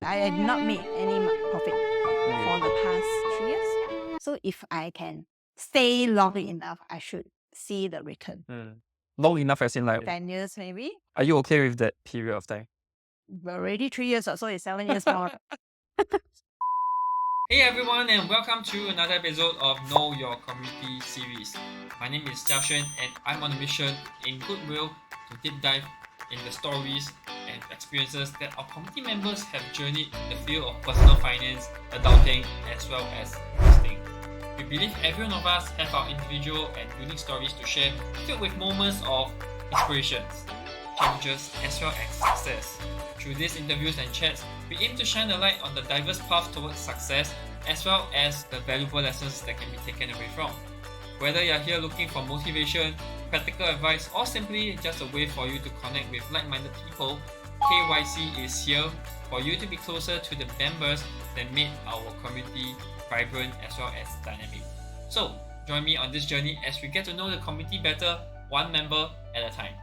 I did not make any profit Okay. for the past 3 years. So if I can stay long enough, I should see the return. Long enough as in like, 10 years maybe. are you okay with that period of time? Already 3 years or so, it's 7 years more. Hey everyone, and welcome to another episode of Know Your Community series. My name is Jia Xuan, and I'm on a mission in goodwill to deep dive in the stories and experiences that our community members have journeyed in the field of personal finance, adulting, as well as investing. We believe every one of us have our individual and unique stories to share, filled with moments of inspirations, challenges, as well as success. Through these interviews and chats, we aim to shine a light on the diverse path towards success, as well as the valuable lessons that can be taken away from. Whether you're here looking for motivation, practical advice, or simply just a way for you to connect with like-minded people, KYC is here for you to be closer to the members that make our community vibrant as well as dynamic. So, join me on this journey as we get to know the community better, one member at a time.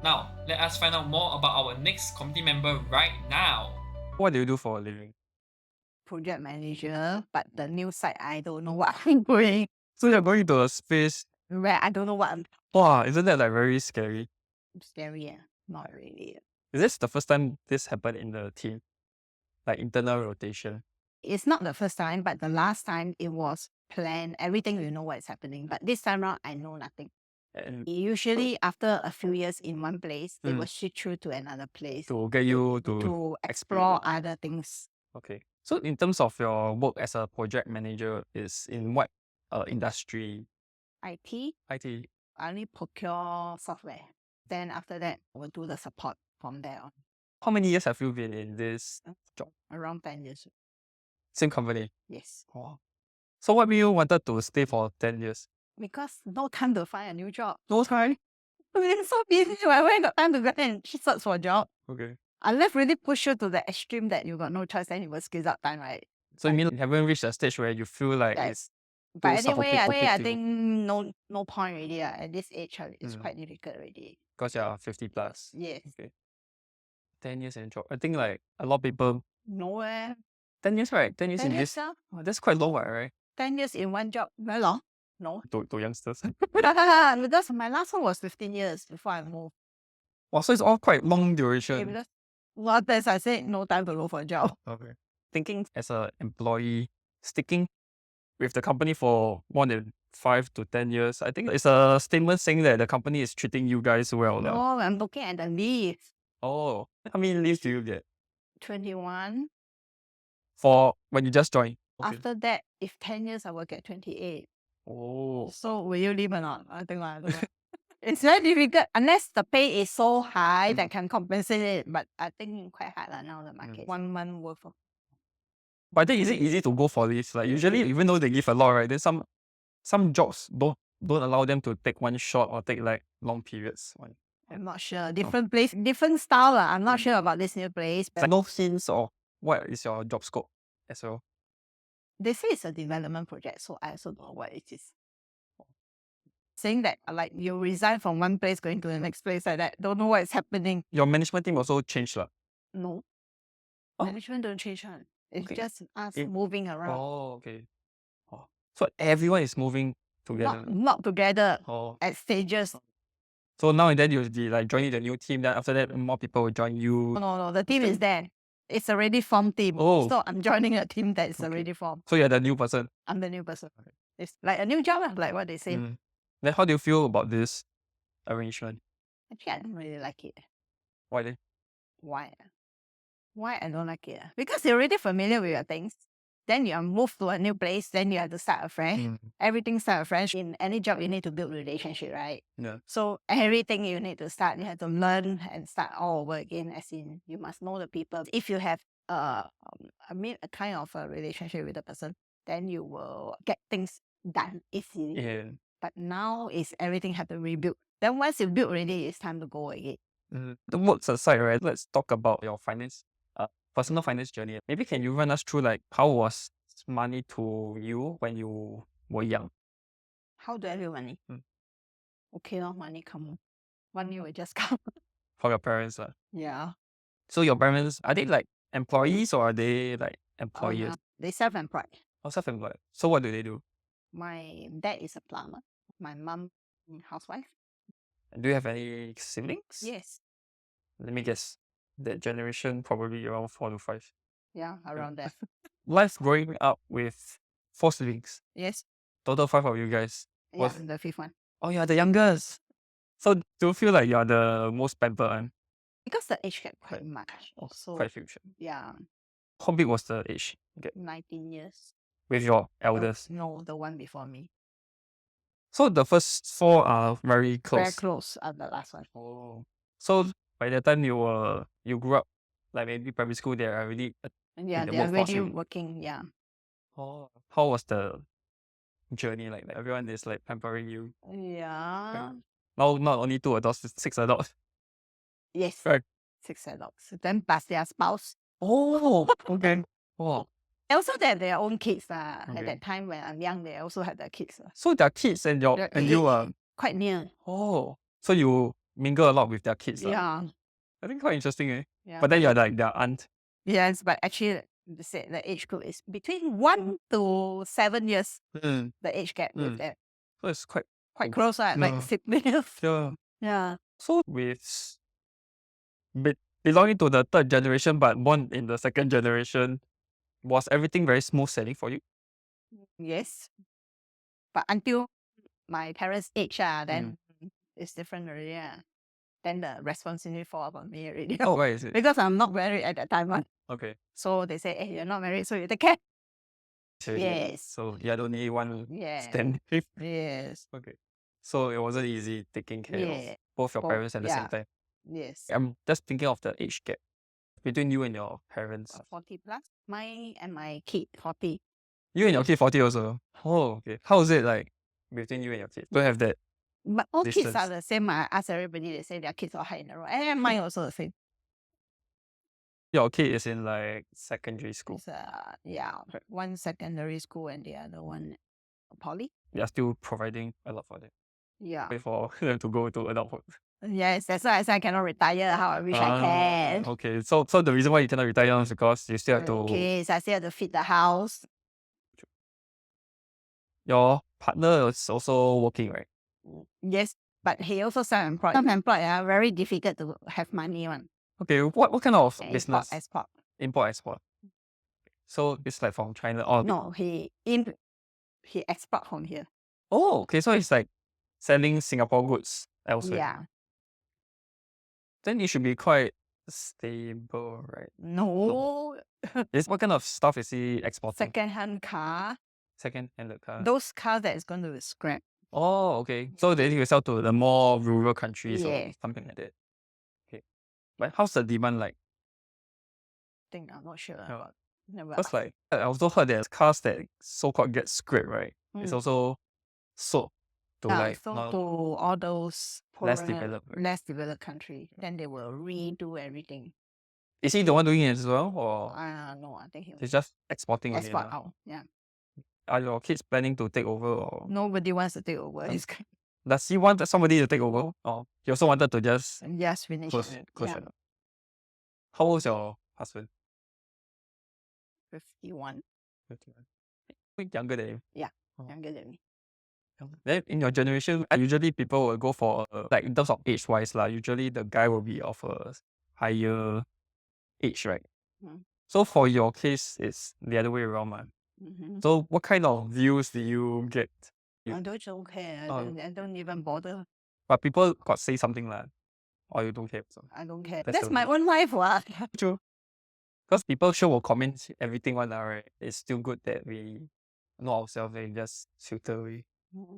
Now, let us find out more about our next community member right now. What do you do for a living? Project manager, but the new site, I don't know what I'm doing. So you're going to a space. Where I don't know what I'm Wow, isn't that like very scary? scary. Not really. Is this the first time this happened in the team? Like internal rotation? It's not the first time, but the last time it was planned. Everything you know what's happening. But this time around, I know nothing. And Usually, after a few years in one place, they Mm. will switch you to another place to get you to to explore other things. Okay. So in terms of your work as a project manager, is in what industry? IT, IT. I only procure software. Then after that, we'll do the support from there on. How many years have you been in this job? Around 10 years. Same company? Yes. Wow. So what made you wanted to stay for 10 years? Because no time to find a new job. No time? We're so busy. Where got time to go and search for a job? Okay. Unless really push you to the extreme that you got no choice, then you will squeeze out time, right? So you mean you haven't reached a stage where you feel like Yes. it's But too anyway, I suffocating think no point already. At this age, it's quite difficult already. because you're 50 plus? Yes. Okay. 10 years in job. I think like a lot of people, Nowhere. 10 years, right? 10 years 10 in years, this. Oh, that's quite long, right? 10 years in one job. Very long. No. To youngsters. Because my last one was 15 years before I moved. Wow, so it's all quite long Okay, duration. because, well, as I said, no time to look for a job. Okay. Thinking as an employee, sticking with the company for more than 5 to 10 years, I think it's a statement saying that the company is treating you guys well. No, I'm looking at the leave. Oh, how many leaves do you get 21. for when you just joined? Okay. After that, if 10 years, I will get 28. Oh, So will you leave or not? I think I don't know. It's very difficult unless the pay is so high that can compensate it. But I think quite hard now the market. 1 month worth of. but I think is it easy to go for leaves? Like usually, even though they give a lot, right? Then some jobs don't allow them to take one shot or take like long periods. I'm not sure. Different place, different style. I'm not sure about this new place. But no hints or what is your job scope as well? They say it's a development project, so I also don't know what it is. Saying that like you resign from one place going to the next place like that, don't know what is happening. Your management team also changed lah. No. Oh. Management don't change one. It's Okay. just us It- moving around. Oh, okay. Oh. So everyone is moving together. Not together Oh. at stages. So now and then you'll be like joining the new team, then after that more people will join you. No, the team is there. It's already formed team. Oh. So I'm joining a team that is Okay. already formed. So you're the new person. I'm the new person. Okay. It's like a new job, like what they say. Then how do you feel about this arrangement? Actually, I don't really like it. Why then? Why? Why I don't like it? Because you're already familiar with your things. Then you are moved to a new place, then you have to start afresh. Everything start afresh. In any job, you need to build relationship, right? Yeah. So everything you need to start, you have to learn and start all over again. As in, you must know the people. If you have a kind of a relationship with the person, then you will get things done easily. Yeah. But now is everything have to rebuild. Then once you build already, it's time to go again. The works aside, right? Let's talk about your finance, personal finance journey. Maybe can you run us through like how was money to you when you were young? How do I have money? Okay, no money come. Money will just come. For your parents, Yeah. So your parents, are they like employees or are they like Oh, employers? no, they self-employed. Or self-employed? So what do they do? My dad is a plumber. My mum, housewife. And do you have any siblings? Yes. Let me guess. That generation probably around 4 to 5. Yeah, around that. Life growing up with 4 siblings. Yes. Total 5 of you guys. Yeah, Was the fifth one. oh, you're the youngest. So do you feel like you're the most pampered one? Because the age gap quite Quite- much. Oh, So quite huge. yeah, How big was the age gap 19 years. with your Oh, elders? no, the one before me. So the first 4 are very close. Very close at the last one. Oh. So by the time you grew up, like maybe primary school, they are already And yeah, the they are workforce already already. working. Yeah. Oh. How was the journey like? Everyone is like pampering you. Yeah. Now not only 2 adults, 6 adults. Yes. Right. 6 adults. Then plus their spouse. Oh, okay. Oh. Also, they have their own kids. At Okay. that time when I'm young, they also had their kids. So their kids and Their you age are quite near. oh. So you mingle a lot with their kids. Yeah. I think quite interesting, eh? Yeah. But then you're like their aunt. Yes, but actually, they said the age group is between 1 to 7 years. Mm. The age gap with them. So it's quite Quite close, right? Yeah. Like siblings. yeah. Yeah. So with belonging to the 3rd generation but born in the 2nd generation, was everything very smooth sailing for you? Yes. But until my parents' age, then it's different already. Yeah. Then the responsibility fall upon me already. Oh, why is it? Because I'm not married at that time. Okay. So they say, hey, you're not married, so you take care. So, Yes. So you're the only one Yeah. standing. Yes. Okay. So it wasn't easy taking care Yeah. of both your Both, parents at the same yeah. time. Yes. I'm just thinking of the age gap between you and your parents. 40 plus. Mine and my kid, 40. You and your kid 40 also. Oh, okay. How is it like between you and your kid? Don't have that. But all kids Distance. are the same. I ask everybody, they say their kids are high in the road. And mine also the same. Your kid is in like secondary school. It's, yeah, Right. one secondary school and the other one poly. We are still providing a lot for them. Yeah. Wait for them to go to adulthood. Yes, that's why I said I cannot retire. How I wish I can. Okay. So the reason why you cannot retire is because you still have to. Kids, I still have to feed the house. Your partner is also working, right? Yes, but he also self-employed. Self-employed are very difficult to have money one. Okay. What kind of Import, business? export. Import export. So it's like from China or No, he export from here. Oh, okay. So it's like selling Singapore goods elsewhere. Yeah. Then it should be quite stable, right? No. What kind of stuff is he exporting? Second-hand car. Second-hand car. Those cars that is going to be scrapped. Oh, okay. So then you sell to the more rural countries or Yeah. something like that. Okay. But how's the demand like? Think I'm not sure Yeah. about. Never. Because like I also heard that cars that so-called get scrapped, right? It's also sold to like so not to all those less poorer, developed. Right? less developed country, then they will redo everything. Is he the one doing it as well, or No, I think he he's just exporting only export now? out. Yeah. Are your kids planning to take over, or Nobody wants to take over. Um, It's does he want somebody to take over, or he also wanted to just just finish close it. close Yeah. it? How old is your husband? 51, 51. Younger than you. younger than me. Then in your generation, usually people will go for like in terms of age wise usually the guy will be of a higher age, right? Mm. So for your case, it's the other way around, man. Mm-hmm. So what kind of views do you get? I don't care. I don't even bother. But people got say something like, or you don't care. So. I don't care. That's That's the my own life. What? True. Because people sure will comment everything one right? It's still good that we know ourselves and just filter away.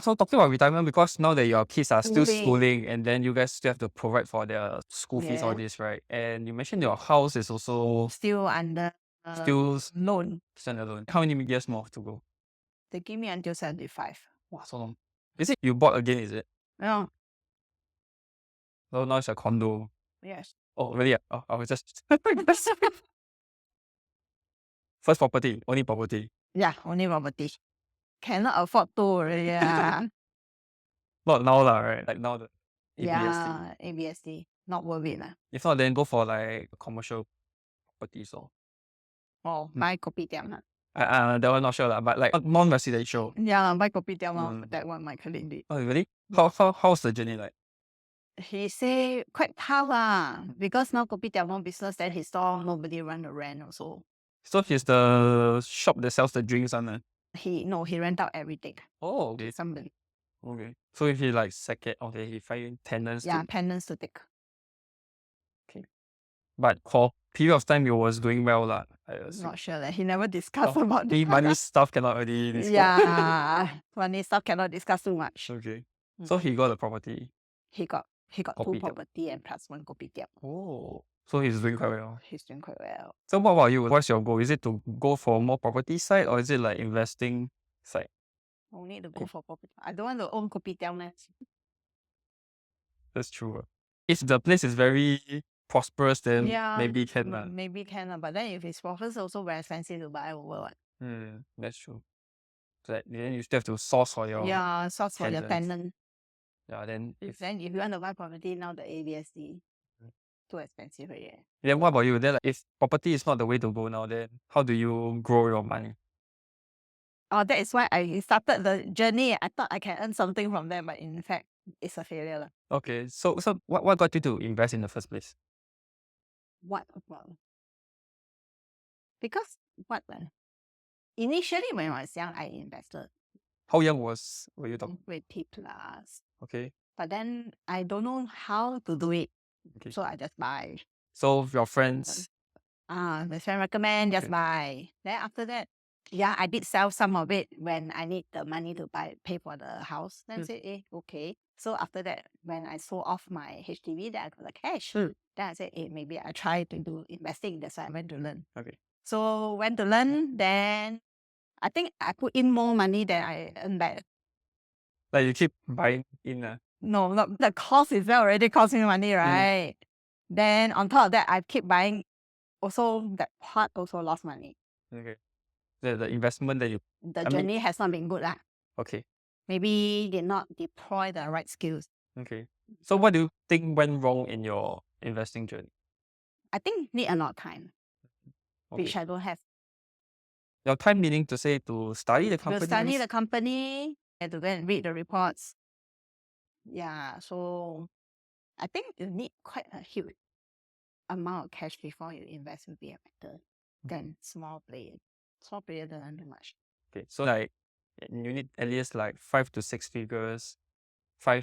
So talking about retirement, because now that your kids are still schooling and then you guys still have to provide for their school fees, all this, right? And you mentioned your house is also Still under still loan. standalone. How many years more to go? They give me until 75. Wow, so long. Is it you bought again, is it? Yeah. So now it's a condo. Yes. Oh, really? Oh, I was just first property, only property. Yeah, only property. Cannot afford to already. Yeah. Not now right? Like now the ABSD. Yeah, ABSD. Not worth it. If not, then go for like commercial properties or or buy kopitiam lah. That one not sure lah, but like non-residential. Yeah, buy kopitiam lor. Mm. That one my colleague did. Oh really? How's the journey like? He say quite tough because now kopitiam no business, then his store nobody run the rent also. So he's the shop that sells the drinks one. He rent out everything. Oh okay. Somebody. Okay. So if he like he find tenants. Yeah, tenants to take. But for period of time, it was doing well lah. Not sure that he never discussed about the it. money stuff cannot really discuss. Yeah, money stuff cannot discuss too much. Okay. So he got a property. He got two Kopitiam. property and plus one kopitiam. Oh. So he's doing quite well. He's doing quite well. So what about you? What's your goal? Is it to go for more property side or is it like investing side? Only to go for property. I don't want to own kopitiam. That's true. If the place is very prosperous, then Yeah, maybe can lah. maybe can. But then if it's profits, also very expensive to buy over. That's true. So that, then you still have to source for your source for your tenants. tenant. Yeah, then if you want to buy property now, the ABSD too expensive already. then what about you? Then like, if property is not the way to go now, then how do you grow your money? Oh, that is why I started the journey. I thought I can earn something from them, but in fact, it's a failure lah. Okay, so what got you to invest in the first place? What about? Because what? Initially, when I was young, I invested How young were you talking? 20 plus. Okay. But then I don't know how to do it. Okay. So I just buy. So your friends. My friend recommend, just Okay. buy. Then after that, yeah, I did sell some of it when I need the money to pay for the house. Then say, okay. So after that, when I sold off my HDB, then I got the cash. Then I said, maybe I try to do investing. That's why I went to learn. Okay. So went to learn, then I think I put in more money than I earned back. Like you keep buying in. No, not the cost is already costing money, right? Then on top of that, I keep buying. Also, that part also lost money. Okay. The investment that you. The journey has not been good lah. Okay. Maybe did not deploy the right skills. Okay. So what do you think went wrong in your investing journey? I think need a lot of time, Okay. which I don't have. Your time meaning to say to study the company. To study the company and to go and read the reports. Yeah, so I think you need quite a huge amount of cash before you invest will be better than small player. Small player doesn't do much. Okay. So like you need at least like 5 to 6 figures. I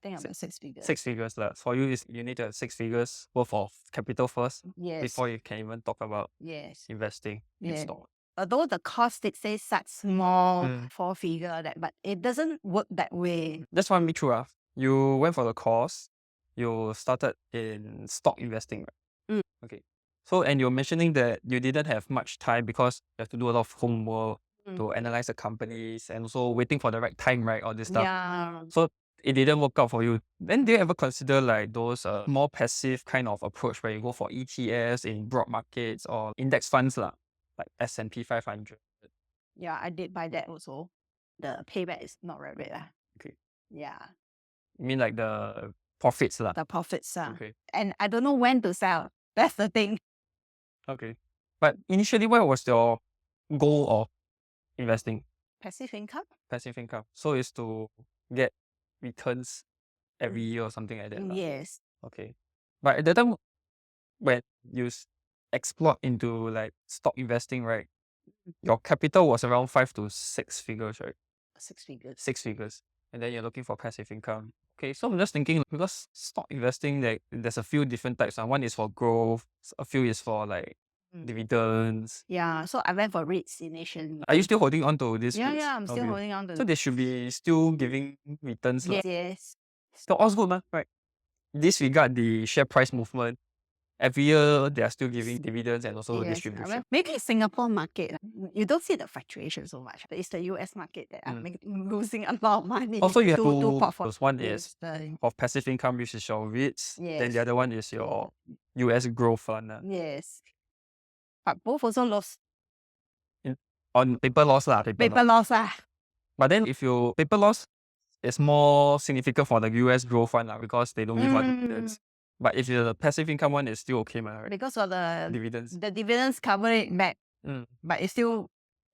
think about 6 figures. 6 figures lah. For you, you need to have 6 figures worth of capital first Yes. before you can even talk about Yes. investing in Yeah. stock. Although the cost it says such small 4 figure but it doesn't work that way. That's what me true. You went for the course. You started in stock investing, right? Okay. So and you're mentioning that you didn't have much time because you have to do a lot of homework to analyze the companies and also waiting for the right time, right? All this stuff. Yeah. So it didn't work out for you. Then do you ever consider like those more passive kind of approach where you go for ETFs in broad markets or index funds lah, like S&P 500? Yeah, I did buy that also. The payback is not very big lah. Okay. Yeah. You mean like the profits lah? The profits Okay. And I don't know when to sell. That's the thing. Okay. But initially, what was your goal of investing? Passive income? Passive income. So it's to get returns every year or something like that lah. Yes. Okay. But at that time, when you explored into like stock investing, right? Your capital was around 5 to 6 figures, right? 6 figures. 6 figures. And then you're looking for passive income. Okay, so I'm just thinking because stock investing, like there's a few different types. One is for growth, a few is for like dividends. Yeah, so I went for REITs initially. Are you still holding on to this? Yeah, REITs? yeah, I'm still Okay. holding on to So they should be still giving returns lah. Yes. So all's good, man, right? Disregard the share price movement. Every year they are still giving dividends and also distribution. Maybe Singapore market, you don't see the fluctuation so much. But it's the US market that I'm losing a lot of money. Also, you have two two portfolios. one is of passive income, which is your REITs. Then the other one is your US growth fund. Yes. But both also lost. On paper loss lah. Paper loss lah. But then if you paper loss, it's more significant for the US growth fund lah because they don't give out dividends. But if the passive income one is still okay, right? Because of the dividends. The dividends cover it back. but it still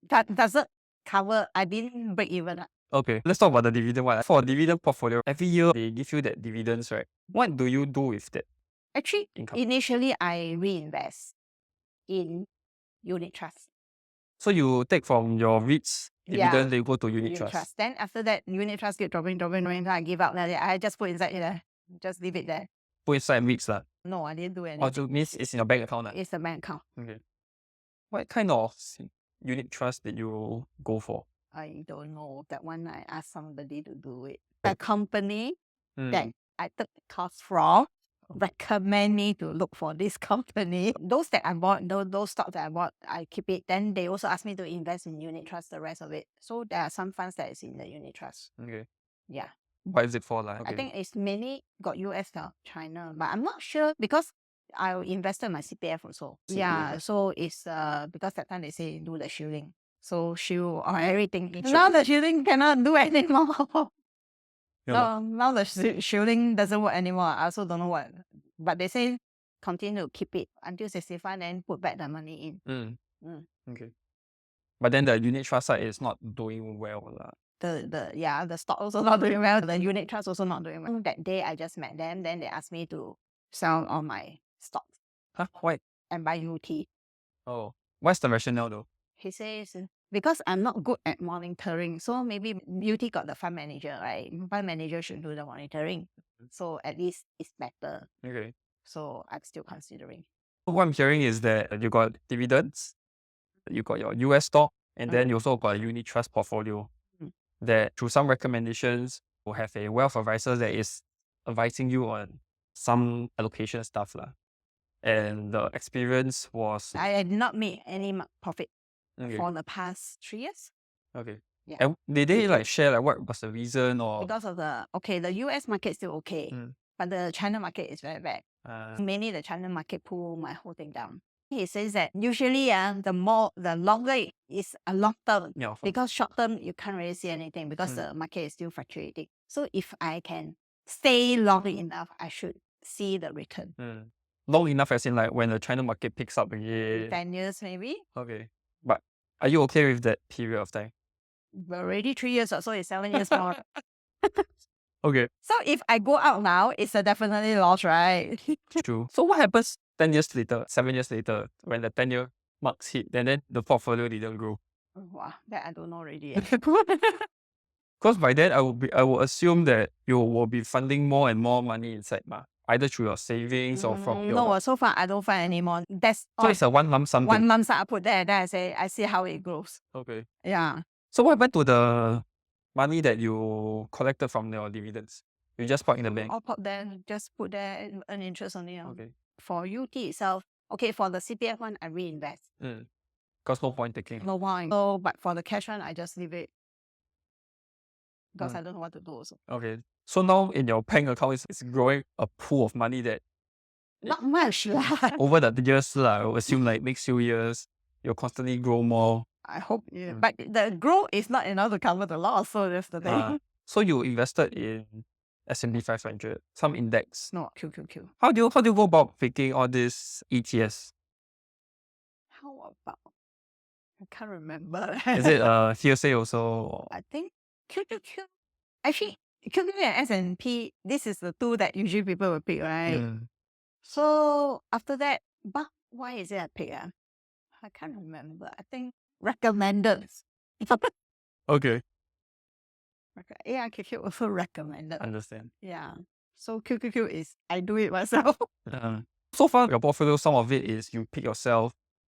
doesn't cover. I didn't break even. Okay, let's talk about the dividend one. For a dividend portfolio, every year they give you that dividends, right? What do you do with that Actually, income? initially I reinvest in unit trust. So you take from your REITs Yeah, dividend, they go to unit unit trust. trust. Then after that, unit trust keep dropping. I give up. I just put inside there. Just leave it there. Put inside REITs lah. No, I didn't do Or anything. it means it's in your bank account lah. It's a bank account. Okay. What kind of unit trust did you go for? I don't know. That one I asked somebody to do it. The company that I took the course from recommend me to look for this company. Those that I bought, those stocks that I bought, I keep it. Then they also asked me to invest in unit trust, the rest of it. So there are some funds that is in the unit trust. Okay. Yeah. What is it for lah? I think it's mainly got US or China, but I'm not sure because I invested my CPF also. Yeah, so it's because that time they say do the shielding. So shield or everything. Now the shielding cannot do anymore. Yeah, now the shielding doesn't work anymore. I also don't know what. But they say continue to keep it until 65 and put back the money in. Okay. But then the unit trust side is not doing well lah. The stock also not doing well. The unit trust also not doing well. That day I just met them. Then they asked me to sell all my stocks Huh? Why? and buy UT. Oh, what's the rationale though? He says because I'm not good at monitoring, so maybe UT got the fund manager, right? Fund manager should do the monitoring. So at least it's better. Okay. So I'm still considering. What I'm hearing is that you got dividends, you got your US stock, and then you also got a unit trust portfolio. That through some recommendations will have a wealth advisor that is advising you on some allocation stuff lah. And the experience was I did not make any profit okay. for the past 3 years. Okay. Yeah. And did they like share like what was the reason or Because of the US market still okay, but the China market is very bad. Mainly the China market pull my whole thing down. He says that usually the longer it is a long term, yeah, because short term you can't really see anything because the market is still fluctuating. So if I can stay long enough, I should see the return. long enough as in like when the China market picks up again? 10 years maybe. Okay. But are you okay with that period of time? Already 3 years or so, it's 7 years more. Okay. So if I go out now, it's a definitely loss, right? True. So what happens 10 years later, 7 years later, when the 10-year marks hit, and then the portfolio didn't grow? Wow, that I don't know already. Because by then I will assume that you will be funding more and more money inside either through your savings or from your No, so far I don't find anymore. That's so it's a one lump sum. one lump sum I put there. Then I see how it grows. Okay. Yeah. So what happened to the money that you collected from your dividends? You just put in the bank? All put there, just put there and earn interest only. Okay. For UT itself, okay, for the CPF one, I reinvest. Because no point taking. No point. So, but for the cash one, I just leave it. Because I don't know what to do also. Okay. So now in your bank account, it's growing a pool of money that not much lah. Over the years, I will assume like next few years, you'll constantly grow more. I hope, yeah. But the growth is not enough to cover the loss, so that's the thing. So you invested in S&P 500, some index. No, QQQ. How do you go about picking all these ETFs? How about? I can't remember. Is it hearsay also? Or? I think QQQ. Actually, QQQ and S&P, this is the two that usually people will pick, right? So after that, but why is it a pick? I can't remember. I think recommended. Okay. Yeah, QQ also recommended. Understand. Yeah. So QQQ is I do it myself. So far, your portfolio, some of it is you pick yourself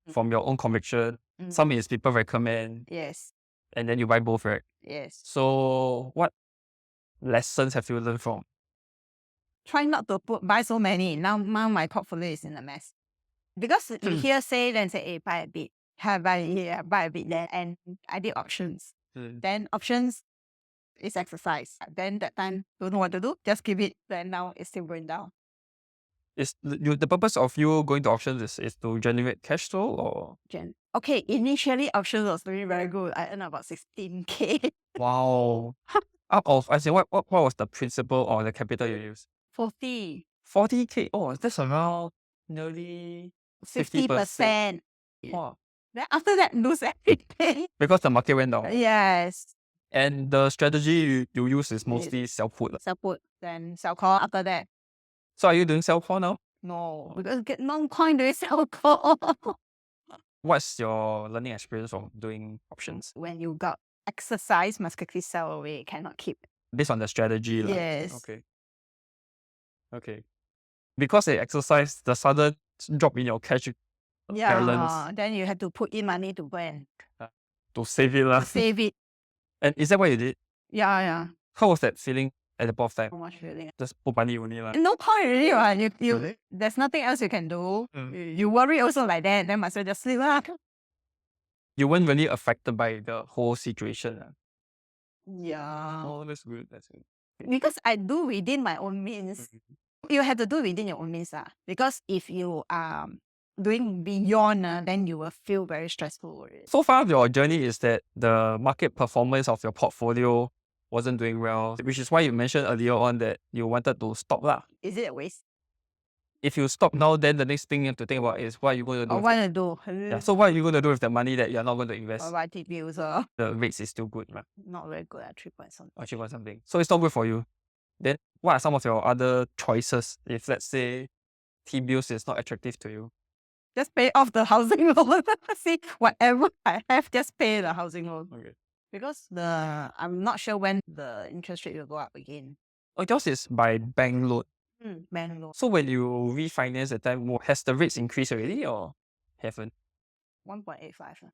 from your own conviction. Some is people recommend. Yes. And then you buy both, right? Yes. So what lessons have you learned from? Try not to buy so many. Now my portfolio is in a mess. Because you hear say, then say, hey, buy a bit. Buy here, buy a bit there. And I did options. Then options is exercise. Then that time, don't know what to do. Just keep it. Then now it's still going down. Is the purpose of you going to options is to generate cash flow or? Okay, initially options was doing very good. I earned about 16K. Wow. Out of, I say, what was the principal or the capital you used? 40. 40K. Oh, that's around nearly 50%. Wow. Then after that, lose everything. Because the market went down. Yes. And the strategy you use is mostly sell put. Sell put, then sell call after that. So are you doing sell call now? No, because get no point doing sell call. What's your learning experience from doing options? When you got exercise, must quickly sell away, cannot keep. Based on the strategy. Yes. Okay. Okay. Because they exercise, the sudden drop in your cash balance Then you have to put in money to go and to save it. lah. save it. And is that what you did? Yeah. How was that feeling at the point of time? How much feeling? Just put money only. lah. No point really. You Really? there's nothing else you can do. Mm. You worry also like that, then must well just sleep. You weren't really affected by the whole situation. Yeah. Oh, that's good. That's good. Because I do within my own means. You have to do within your own means. Because if you are doing beyond, then you will feel very stressful. So far, your journey is that the market performance of your portfolio wasn't doing well, which is why you mentioned earlier on that you wanted to stop. lah. Is it a waste? If you stop now, then the next thing you have to think about is what you're going to do. Or with what it. to do? Yeah, so what are you going to do with the money that you're not going to invest? Or buy T-bills, The rates is still good, right? not very good at 3 point something. Or 3 something. So it's not good for you. Then what are some of your other choices if, let's say, T-bills is not attractive to you? Just pay off the housing loan. See, whatever I have, just pay the housing loan. Okay. Because I'm not sure when the interest rate will go up again. Oh, yours is by bank loan. Bank loan. So when you refinance at time, has the rates increased already or haven't? 1.85.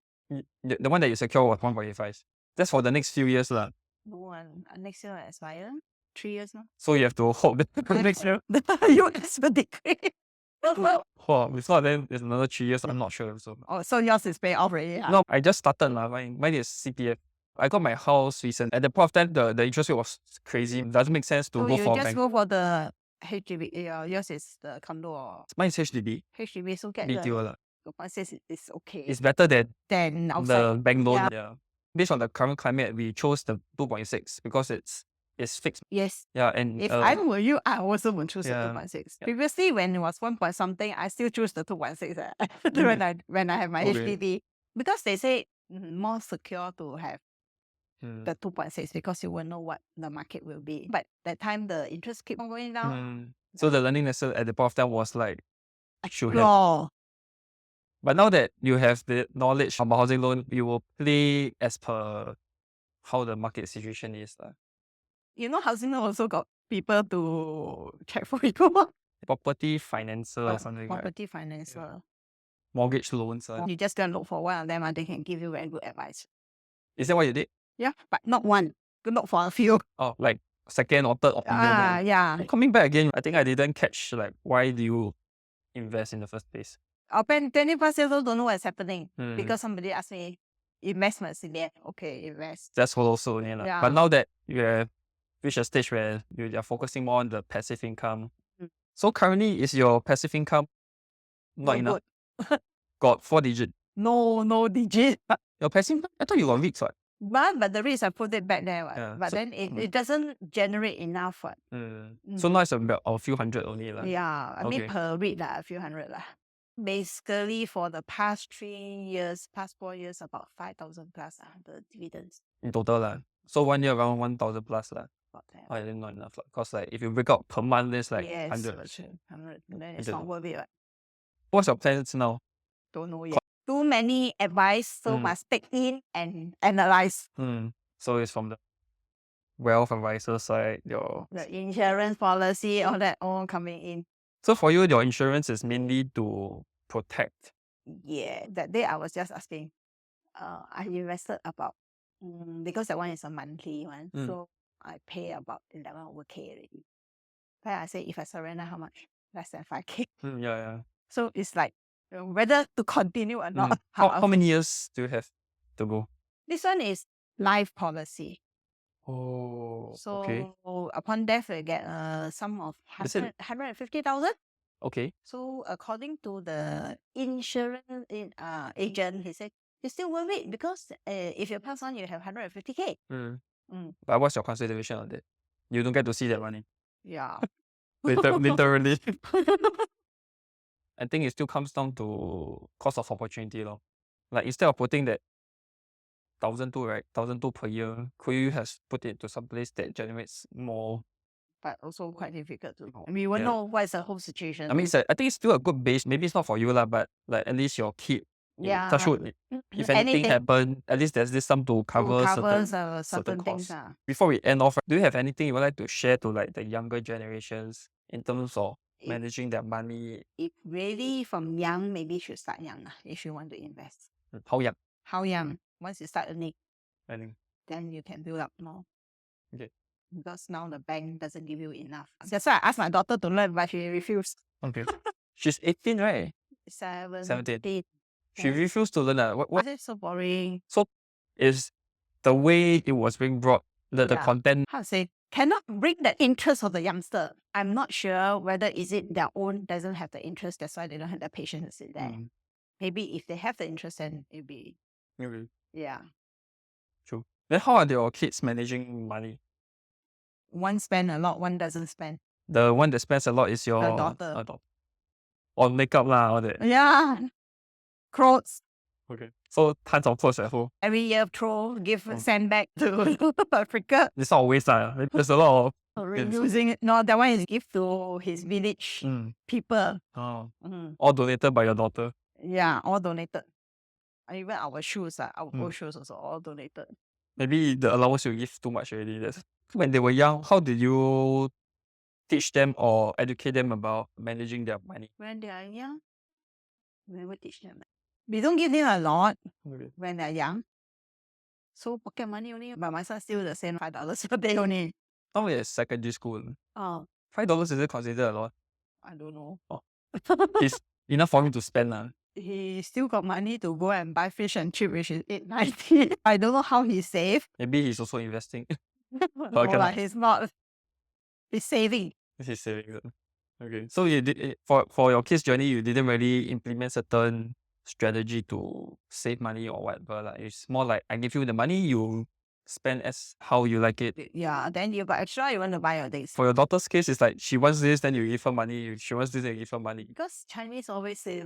The one that you secure was 1.85. That's for the next few years. lah. No one. Next year will expire. 3 years now. So you have to hope that next year. The US will decrease. Oh, if not, then there's another 3 years. I'm not sure. So. Oh, so yours is paid off already? No, I just started. Mine is CPF. I got my house recent. At the point of time, the interest rate was crazy. It doesn't make sense to So go you for just bank. go for the HDB. Yours is the condo or Mine is HDB. HDB. So get BTO. lah. the 2.6 is okay. It's better than Then the outside. bank loan. Yeah. Yeah. Based on the current climate, we chose the 2.6 because it's fixed. Yes. Yeah, and If I were you, I also would choose yeah. the 2.6. Yeah. Previously, when it was 1 point something, I still choose the 2.6 when I have my Okay. HDB. Because they say more secure to have the 2.6 because you will know what the market will be. But that time, the interest keep on going down. So the learning lesson at the point of time was like, should have. Explore. But now that you have the knowledge about housing loan, you will play as per how the market situation is. You know, housing loan also got people to check for you. Property financer or something, right? Property financer. Mortgage loans. You just go and look for one of them and they can give you very good advice. Is that what you did? Yeah, but not one. You look for a few. Oh, like second or third opinion. Yeah. Coming back again, I think I didn't catch like why do you invest in the first place? Our 20 plus years old don't know what's happening Hmm. because somebody asked me, investment CDF. Okay, invest. That's also Yeah. But now that you have reached a stage where you are focusing more on the passive income. So currently, is your passive income not enough? Good. Got 4 digit. No digit. Your passive income? I thought you got REITs, what? But the risk I put it back there. Yeah, But so- then it doesn't generate enough. So now it's about a few hundred only. Yeah, I mean Okay. per read a few hundred. Basically, for the past 4 years, about 5,000 plus the dividends. In total. So 1 year around 1,000 plus. About that. I think not enough. Because like if you break out per month, it's like yes, 100. 100. Then it's 100. not worth it. Right? What's your plans now? Don't know yet. Too many advice, so must take in and analyze. So it's from the wealth advisor side. The insurance policy, all that all coming in. So for you, your insurance is mainly to protect. Yeah, that day I was just asking. I invested about because that one is a monthly one, so I pay about 11 over K already. But I say if I surrender, how much? Less than 5K. Yeah. So it's like whether to continue or not. How many years do you have to go? This one is life policy. Oh, So okay. upon death, you get a sum of Is it- 150,000. Okay. So according to the insurance agent, he said it's still worth it because if you pass on, you have 150K. But what's your consideration on that? You don't get to see that money. Yeah. Literally. I think it still comes down to cost of opportunity. Like instead of putting that 1,200, right? 1,200 per year, could you have put it to some place that generates more? But also quite difficult to know. We won't Yeah. know what is the whole situation. I mean, I think it's still a good base. Maybe it's not for you lah, but like at least your kid. Yeah. Touch wood, if anything happen, at least there's this sum to cover certain things. costs. Before we end off, do you have anything you would like to share to like the younger generations in terms of managing their money? If really from young, maybe you should start young if you want to invest. How young? How young? Once you start earning, Earning. then you can build up more. Okay. Because now the bank doesn't give you enough. That's why I asked my daughter to learn, but she refused. Okay. She's 18, right? 17. She refused to learn. What? That's so boring. So is the way it was being brought, the Yeah. content. How to say? Cannot bring the interest of the youngster. I'm not sure whether is it their own doesn't have the interest, that's why they don't have the patience to sit there. Maybe if they have the interest, then it'll be Maybe. yeah. True. Then how are your kids managing money? One spend a lot, one doesn't spend. The one that spends a lot is your daughter. On makeup lah, all that. Yeah. Clothes. Okay. So tons of clothes at home. Every year send back to Africa. It's not waste lah. There's a lot of Reusing it. No, that one is gift to his village people. Oh. All donated by your daughter. Yeah, all donated. Even our shoes, our old shoes also all donated. Maybe the allowance you give too much already. When they were young, how did you teach them or educate them about managing their money? When they are young, we never teach them. We don't give them a lot when they're young. So pocket money only, but my son still the same $5 a day only. Now it's secondary school. Oh, $5 is it considered a lot? I don't know. Oh. It's enough for him to spend lah. He still got money to go and buy fish and chip, which is $8.90. I don't know how he saved. Maybe he's also investing. No, he's not. He's saving. He's saving. Okay. So you did for your kids' journey, you didn't really implement certain strategy to save money or whatever. Like it's more like I give you the money, you spend as how you like it. Yeah, then you got extra, you want to buy your things. For your daughter's case, it's like she wants this, then you give her money. She wants this, then you give her money. Because Chinese always say,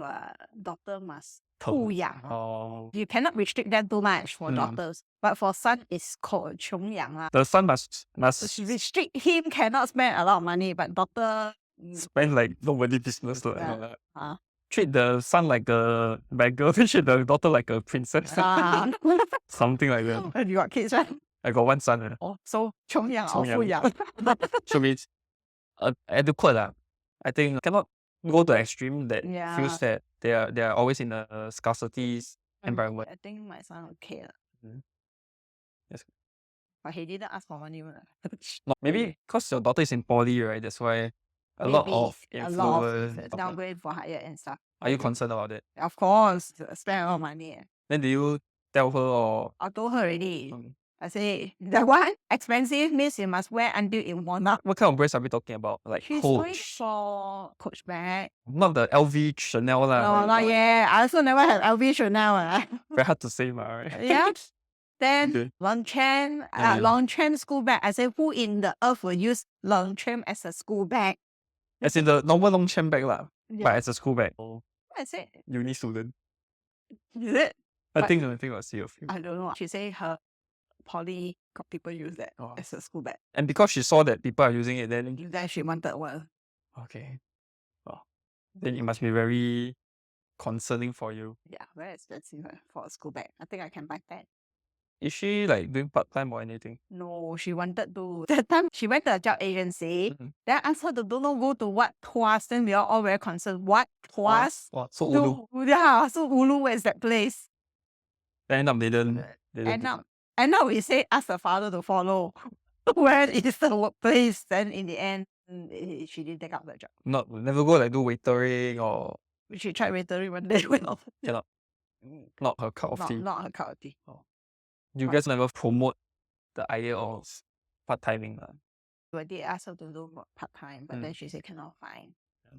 daughter must 富养. Oh. You cannot restrict them too much for daughters. But for son, it's called 穷养. The son must restrict him, cannot spend a lot of money, but daughter spend like nobody business. Treat the son like a beggar, treat the daughter like a princess. Something like that. You got kids, right? I got one son. Oh, so 穷养 or 富养? Should be adequate. I think cannot go to extreme that feels that they are always in a scarcity environment. I think my son okay. Yes. But he didn't ask for money. Maybe because your daughter is in poly, right? That's why a lot of influence. Downgrade for higher and stuff. Are you concerned about it? Of course, spend a lot of money. Then do you tell her or? I told her already. I say, the one expensive means you must wear until it worn out. What kind of brands are we talking about? Like She's going for Coach bag. Not the LV Chanel lah. No, not yet. I also never had LV Chanel. Very hard to say, right? Yeah. Then Longchamp school bag. I said, who in the earth will use Longchamp as a school bag? As in the normal Longchamp bag lah, but as a school bag. I said, uni student. Is it? I think I'll see a few. I don't know. She say her poly got people use that as a school bag. And because she saw that people are using it, then she wanted one. Okay. Well, then it must be very concerning for you. Yeah, very expensive for a school bag. I think I can buy that. Is she like doing part-time or anything? No, she wanted to. That time she went to a job agency. Then I asked her to don't know go to what Tuas. Then we are all very concerned. What Tuas? So ulu. Yeah, so ulu, where's that place? Then end up they didn't. And now we say ask the father to follow. Where is the workplace? Then in the end, she didn't take up the job. Never go like do waitering or. She tried waitering one day. Cannot. Not her cup of tea. Not her cup of tea. You guys never promote the idea of part-timing. I did ask her to do part-time, but then she said cannot find.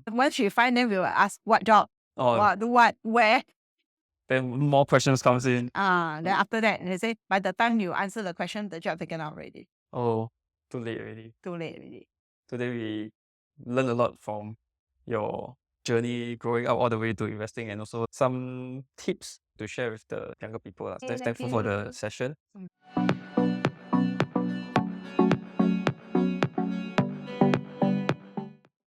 Once she find, then we will ask what job, do what, where. Then more questions comes in. Then after that, they say by the time you answer the question, the job taken out already. Oh, too late already. Today we learned a lot from your journey growing up all the way to investing and also some tips to share with the younger people. Okay, Thanks, thank thankful for the you. session.